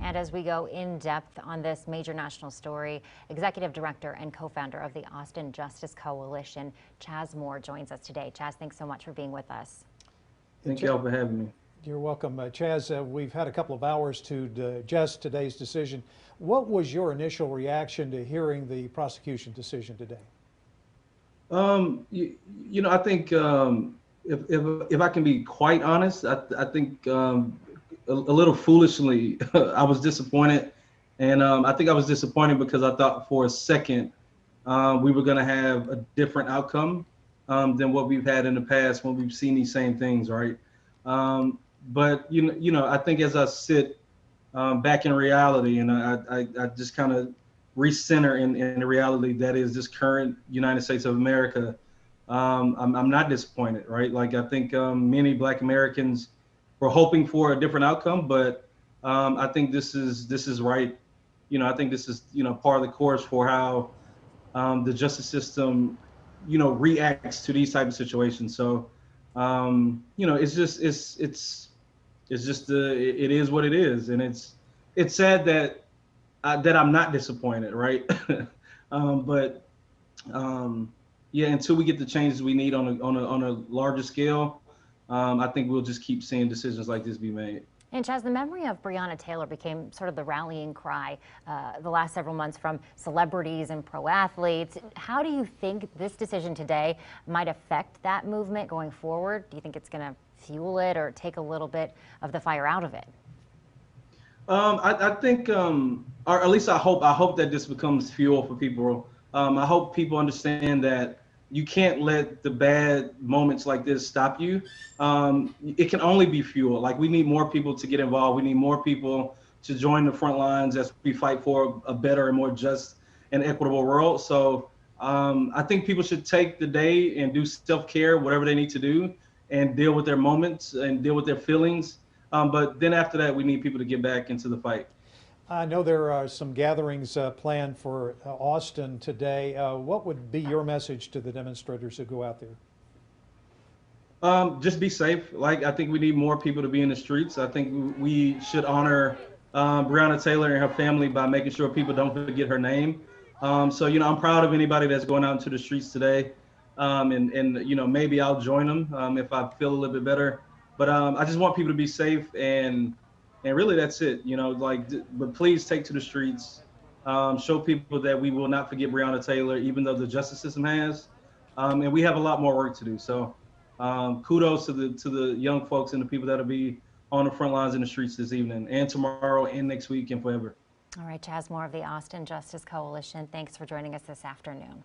And as we go in depth on this major national story, Executive Director and co-founder of the Austin Justice Coalition, Chaz Moore, joins us today. Chaz, thanks so much for being with us. Thank y'all for having me. You're welcome. Chaz, we've had a couple of hours to digest today's decision. What was your initial reaction to hearing the prosecution decision today? I think if I can be quite honest, I think a little foolishly, I was disappointed. And I think I was disappointed because I thought for a second we were going to have a different outcome than what we've had in the past when we've seen these same things, right? But I think as I sit back in reality, and I just kind of recenter in the reality that is this current United States of America, I'm not disappointed, right? Like I think many Black Americans were hoping for a different outcome, but I think this is right. I think this is part of the course for how the justice system reacts to these type of situations. So it is what it is, and it's sad that I'm not disappointed, right? Yeah, until we get the changes we need on a larger scale, I think we'll just keep seeing decisions like this be made. And Chaz, the memory of Breonna Taylor became sort of the rallying cry the last several months from celebrities and pro athletes. How do you think this decision today might affect that movement going forward? Do you think it's going to fuel it or take a little bit of the fire out of it? I think, or at least I hope that this becomes fuel for people. I hope people understand that you can't let the bad moments like this stop you. It can only be fuel. Like, we need more people to get involved. We need more people to join the front lines as we fight for a better and more just and equitable world. So I think people should take the day and do self-care, whatever they need to do, and deal with their moments and deal with their feelings. But then after that, we need people to get back into the fight. I know there are some gatherings planned for Austin today. What would be your message to the demonstrators who go out there? Just be safe. Like, I think we need more people to be in the streets. I think we should honor Breonna Taylor and her family by making sure people don't forget her name. So, I'm proud of anybody that's going out into the streets today. And maybe I'll join them if I feel a little bit better. But I just want people to be safe, and really that's it. But please take to the streets, show people that we will not forget Breonna Taylor, even though the justice system has, and we have a lot more work to do. So kudos to the young folks and the people that'll be on the front lines in the streets this evening and tomorrow and next week and forever. All right, Chaz Moore of the Austin Justice Coalition, thanks for joining us this afternoon.